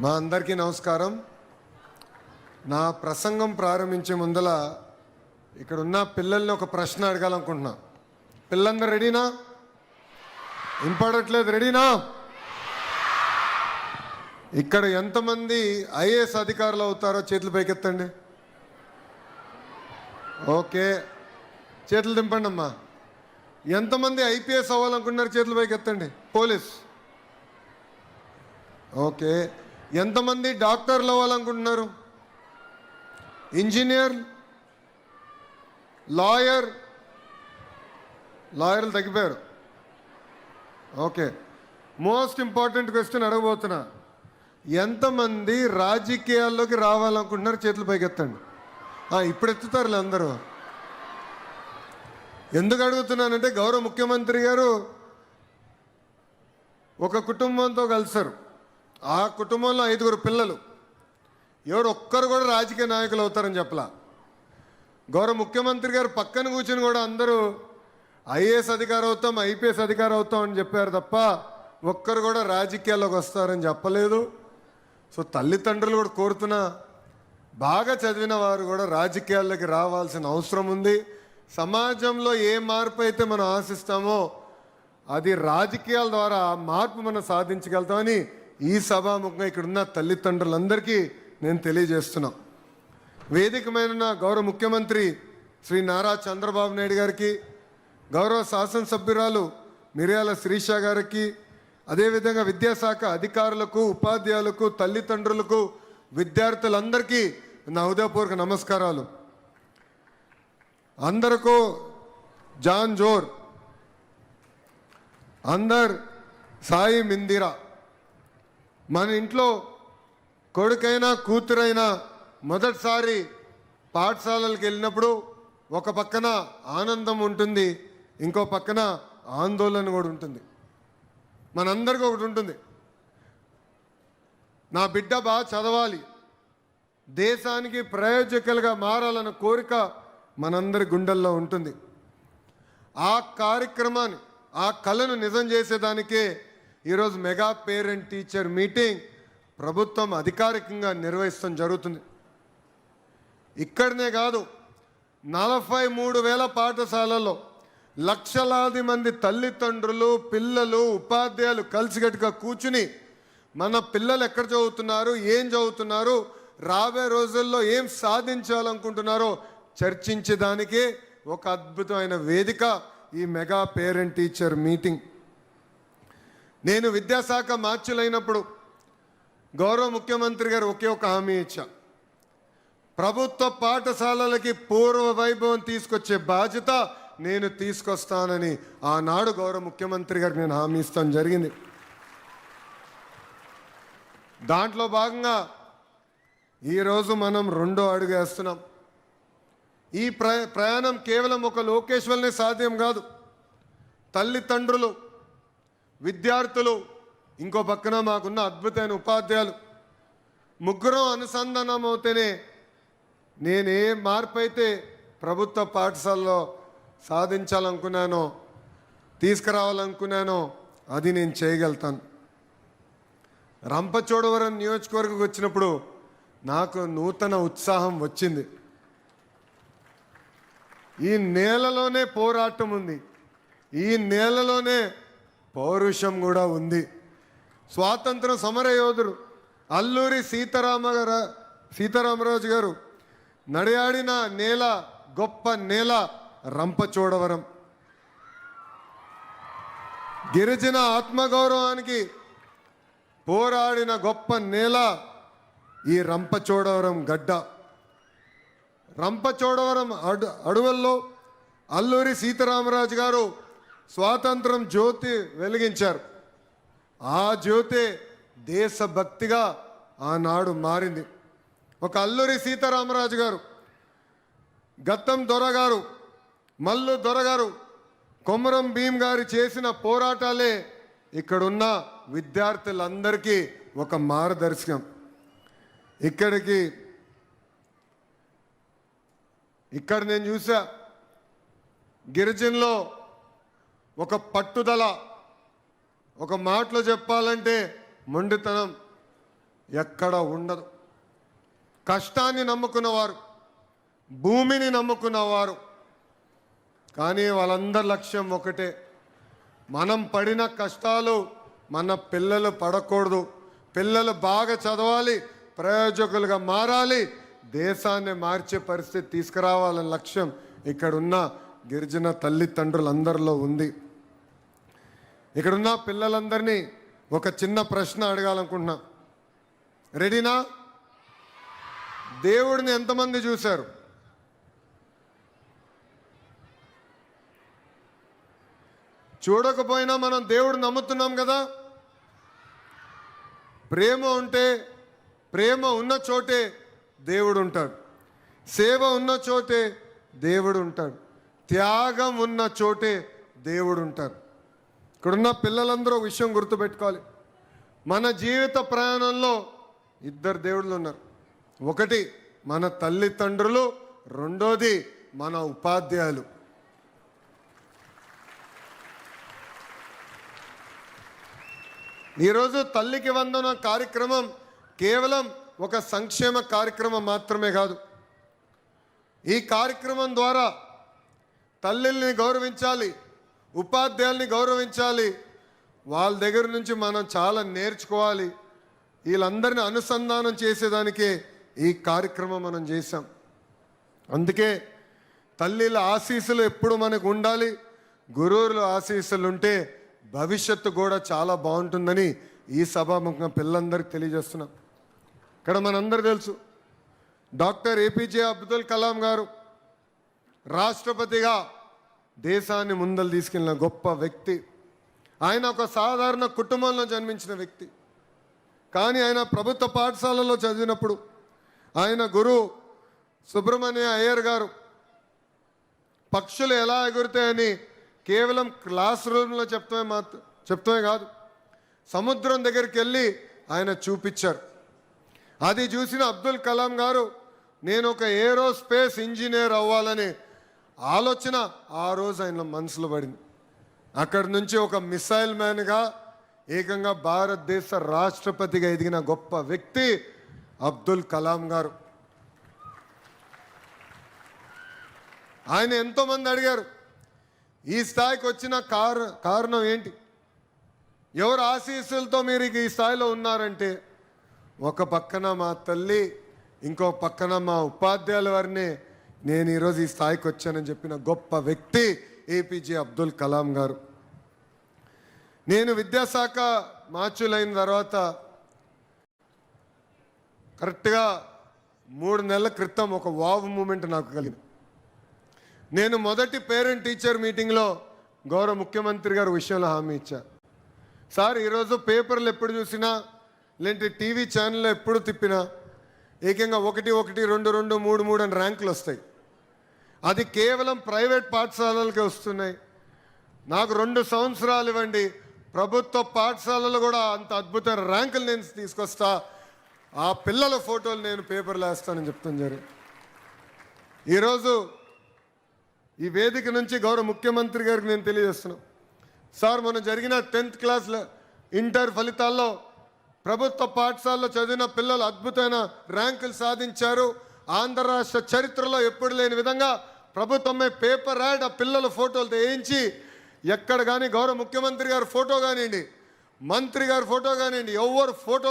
మా అందరికీ నమస్కారం. నా ప్రసంగం ప్రారంభించే ముందల ఇక్కడ ఉన్న పిల్లల్ని ఒక ప్రశ్న అడగాలనుకుంటున్నా. పిల్లలందరూ రెడీనా? ఇంపడట్లేదు, రెడీనా? ఇక్కడ ఎంతమంది ఐఏఎస్ అధికారులు అవుతారో చేతులు పైకెత్తండి. ఓకే, చేతులు దింపండి అమ్మా. ఎంతమంది ఐపీఎస్ అవ్వాలనుకుంటున్నారు? చేతులు పైకెత్తండి. పోలీస్. ఓకే, ఎంతమంది డాక్టర్లు అవ్వాలనుకుంటున్నారు? ఇంజనీర్, లాయర్లు తగ్గిపోయారు. ఓకే, మోస్ట్ ఇంపార్టెంట్ క్వశ్చన్ అడగబోతున్నా. ఎంతమంది రాజకీయాల్లోకి రావాలనుకుంటున్నారు? చేతులు పైకెత్తండి. ఇప్పుడు ఎత్తుతారులే అందరూ. ఎందుకు అడుగుతున్నానంటే, గౌరవ ముఖ్యమంత్రి గారు ఒక కుటుంబంతో కలిసారు. ఆ కుటుంబంలో 5 పిల్లలు. ఎవరు ఒక్కరు కూడా రాజకీయ నాయకులు అవుతారని చెప్పలా. గౌరవ ముఖ్యమంత్రి గారు పక్కన కూర్చొని కూడా అందరూ ఐఏఎస్ అధికారి అవుతాం, ఐపీఎస్ అధికారి అవుతాం అని చెప్పారు తప్ప ఒక్కరు కూడా రాజకీయాల్లోకి వస్తారని చెప్పలేదు. సో తల్లిదండ్రులు కూడా కోరుతున్నా, బాగా చదివిన వారు కూడా రాజకీయాల్లోకి రావాల్సిన అవసరం ఉంది. సమాజంలో ఏ మార్పు అయితే మనం ఆశిస్తామో అది రాజకీయాల ద్వారా ఆ మార్పు మనం సాధించగలుగుతామని ఈ సభాముఖంగా ఇక్కడున్న తల్లిదండ్రులందరికీ నేను తెలియజేస్తున్నా. వేదికమైన గౌరవ ముఖ్యమంత్రి శ్రీ నారా చంద్రబాబు నాయుడు గారికి, గౌరవ శాసనసభ్యురాలు మిర్యాల శిరీష గారికి, అదేవిధంగా విద్యాశాఖ అధికారులకు, ఉపాధ్యాయులకు, తల్లిదండ్రులకు, విద్యార్థులందరికీ నా హృదయపూర్వక నమస్కారాలు. అందరికీ జాన్ జోర్, అందర్ సాయి మిందిరా. మన ఇంట్లో కొడుకైనా కూతురైనా మొదటిసారి పాఠశాలలకు వెళ్ళినప్పుడు ఒక పక్కన ఆనందం ఉంటుంది, ఇంకో పక్కన ఆందోళన కూడా ఉంటుంది. మనందరికీ ఒకటి ఉంటుంది, నా బిడ్డ బాగా చదవాలి, దేశానికి ప్రయోజకులుగా మారాలన్న కోరిక మనందరి గుండెల్లో ఉంటుంది. ఆ కార్యక్రమాన్ని, ఆ కళను నిజం చేసేదానికే ఈరోజు మెగా పేరెంట్ టీచర్ మీటింగ్ ప్రభుత్వం అధికారికంగా నిర్వహిస్తాం జరుగుతుంది. ఇక్కడనే కాదు, 43,000 పాఠశాలల్లో లక్షలాది మంది తల్లిదండ్రులు, పిల్లలు, ఉపాధ్యాయులు కలిసికట్టుగా కూర్చుని మన పిల్లలు ఎక్కడ చదువుతున్నారు, ఏం చదువుతున్నారు, రాబోయే రోజుల్లో ఏం సాధించాలనుకుంటున్నారో చర్చించేదానికే ఒక అద్భుతమైన వేదిక ఈ మెగా పేరెంట్ టీచర్ మీటింగ్. నేను విద్యాశాఖ మార్చులైనప్పుడు గౌరవ ముఖ్యమంత్రి గారు ఒకే ఒక హామీ ఇచ్చా. ప్రభుత్వ పాఠశాలలకి పూర్వ వైభవం తీసుకొచ్చే బాధ్యత నేను తీసుకొస్తానని ఆనాడు గౌరవ ముఖ్యమంత్రి గారికి నేను హామీ ఇస్తాను జరిగింది. దాంట్లో భాగంగా ఈరోజు మనం 2వ అడుగు వేస్తున్నాం. ఈ ప్రయాణం కేవలం ఒక లోకేష్ వల్లనే సాధ్యం కాదు. తల్లిదండ్రులు, విద్యార్థులు, ఇంకో పక్కన మాకున్న అద్భుతమైన ఉపాధ్యాయులు, ముగ్గురం అనుసంధానం అవుతేనే నేను ఏ మార్పు అయితే ప్రభుత్వ పాఠశాలలో సాధించాలనుకున్నానో, తీసుకురావాలనుకున్నానో అది నేను చేయగలుగుతాను. రంపచోడవరం నియోజకవర్గం వచ్చినప్పుడు నాకు నూతన ఉత్సాహం వచ్చింది. ఈ నేలలోనే పోరాటం ఉంది, ఈ నేలలోనే పౌరుషం కూడా ఉంది. స్వాతంత్ర సమర యోధుడు అల్లూరి సీతారామరాజు గారు నడియాడిన నేల, గొప్ప నేల రంపచోడవరం. గిరిజన ఆత్మగౌరవానికి పోరాడిన గొప్ప నేల ఈ రంపచోడవరం గడ్డ. రంపచోడవరం అడవుల్లో అల్లూరి సీతారామరాజు గారు స్వాతంత్రం జ్యోతి వెలిగించారు. ఆ జ్యోతి దేశభక్తిగా ఆనాడు మారింది. ఒక అల్లూరి సీతారామరాజు గారు, గత్తం దొరగారు, మల్లు దొరగారు, కొమరం భీం గారు చేసిన పోరాటాలే ఇక్కడున్న విద్యార్థులందరికీ ఒక మార్గదర్శకం. ఇక్కడ నేను చూసా, గిరిజనులో ఒక పట్టుదల, ఒక మాటలో చెప్పాలంటే మొండితనం, ఎక్కడ ఉండదు. కష్టాన్ని నమ్ముకున్నవారు, భూమిని నమ్ముకున్నవారు, కానీ వాళ్ళందరి లక్ష్యం ఒకటే, మనం పడిన కష్టాలు మన పిల్లలు పడకూడదు, పిల్లలు బాగా చదవాలి, ప్రయోజకులుగా మారాలి, దేశాన్ని మార్చే పరిస్థితి తీసుకురావాలన్న లక్ష్యం ఇక్కడున్న గిరిజన తల్లిదండ్రులందరిలో ఉంది. ఇక్కడున్న పిల్లలందరినీ ఒక చిన్న ప్రశ్న అడగాలనుకుంటున్నా. రెడీనా? దేవుడిని ఎంతమంది చూశారు? చూడకపోయినా మనం దేవుడు నమ్ముతున్నాం కదా. ప్రేమ ఉంటే, ప్రేమ ఉన్న చోటే దేవుడు ఉంటాడు, సేవ ఉన్న చోటే దేవుడు ఉంటాడు, త్యాగం ఉన్న చోటే దేవుడు ఉంటాడు. ఇక్కడున్న పిల్లలందరూ విషయం గుర్తుపెట్టుకోవాలి. మన జీవిత ప్రయాణంలో ఇద్దరు దేవుళ్ళు ఉన్నారు. ఒకటి మన తల్లిదండ్రులు, రెండోది మన ఉపాధ్యాయులు. ఈరోజు తల్లికి వందన కార్యక్రమం కేవలం ఒక సంక్షేమ కార్యక్రమం మాత్రమే కాదు. ఈ కార్యక్రమం ద్వారా తల్లిని గౌరవించాలి, ఉపాధ్యాయుల్ని గౌరవించాలి, వాళ్ళ దగ్గర నుంచి మనం చాలా నేర్చుకోవాలి. వీళ్ళందరినీ అనుసంధానం చేసేదానికే ఈ కార్యక్రమం మనం చేశాం. అందుకే తల్లిల ఆశీస్సులు ఎప్పుడు మనకు ఉండాలి, గురువుల ఆశీస్సులు ఉంటే భవిష్యత్తు కూడా చాలా బాగుంటుందని ఈ సభాముఖంగా పిల్లలందరికీ తెలియజేస్తున్నాం. ఇక్కడ మనందరూ తెలుసు, డాక్టర్ ఏపీజే అబ్దుల్ కలాం గారు రాష్ట్రపతిగా దేశాన్ని ముందలు తీసుకెళ్ళిన గొప్ప వ్యక్తి. ఆయన ఒక సాధారణ కుటుంబంలో జన్మించిన వ్యక్తి. కానీ ఆయన ప్రభుత్వ పాఠశాలలో చదివినప్పుడు ఆయన గురువు సుబ్రహ్మణ్య అయ్యర్ గారు పక్షులు ఎలా ఎగురుతాయని కేవలం క్లాస్ రూమ్లో చెప్తమే కాదు, సముద్రం దగ్గరికి వెళ్ళి ఆయన చూపించారు. అది చూసిన అబ్దుల్ కలాం గారు నేను ఒక ఏరోస్పేస్ ఇంజనీర్ అవ్వాలనే ఆలోచన ఆ రోజు ఆయన మనసులో పడింది. అక్కడి నుంచి ఒక మిసైల్ మ్యాన్గా ఏకంగా భారతదేశ రాష్ట్రపతిగా ఎదిగిన గొప్ప వ్యక్తి అబ్దుల్ కలాం గారు. ఆయన ఎంతోమంది అడిగారు ఈ స్థాయికి వచ్చిన కారణం ఏంటి, ఎవరు ఆశీస్సులతో మీరు ఈ స్థాయిలో ఉన్నారంటే, ఒక పక్కన మా తల్లి, ఇంకో పక్కన మా ఉపాధ్యాయుల వారిని నేను ఈరోజు ఈ స్థాయికి వచ్చానని చెప్పిన గొప్ప వ్యక్తి ఏపీజే అబ్దుల్ కలాం గారు. నేను విద్యాశాఖ మార్చులైన తర్వాత కరెక్ట్గా 3 నెలల క్రితం ఒక వావ్ మూమెంట్ నాకు కలిగింది. నేను మొదటి పేరెంట్ టీచర్ మీటింగ్లో గౌరవ ముఖ్యమంత్రి గారు విషయంలో హామీ ఇచ్చారు. సార్, ఈరోజు పేపర్లు ఎప్పుడు చూసినా లేదంటే టీవీ ఛానల్లో ఎప్పుడు తిప్పినా ఏకంగా 1, 1, 2, 2, 3, 3 అని ర్యాంకులు వస్తాయి. అది కేవలం ప్రైవేట్ పాఠశాలలకే వస్తున్నాయి. నాకు 2 సంవత్సరాలు ఇవ్వండి, ప్రభుత్వ పాఠశాలలో కూడా అంత అద్భుతమైన ర్యాంకులు నేను తీసుకొస్తా, ఆ పిల్లల ఫోటోలు నేను పేపర్లో వేస్తానని చెప్తాను జరిగింది. ఈరోజు ఈ వేదిక నుంచి గౌరవ ముఖ్యమంత్రి గారికి నేను తెలియజేస్తున్నాను. సార్, మనం జరిగిన 10th క్లాస్ ఇంటర్ ఫలితాల్లో ప్రభుత్వ పాఠశాలలో చదివిన పిల్లలు అద్భుతమైన ర్యాంకులు సాధించారు. ఆంధ్ర రాష్ట్ర చరిత్రలో ఎప్పుడు లేని విధంగా ప్రభుత్వమే పేపర్ యాడ్ ఆ పిల్లల ఫోటోలతో వేయించి ఎక్కడ కానీ గౌరవ ముఖ్యమంత్రి గారి ఫోటో కానివ్వండి, మంత్రి గారి ఫోటో కానివ్వండి, ఎవరు ఫోటో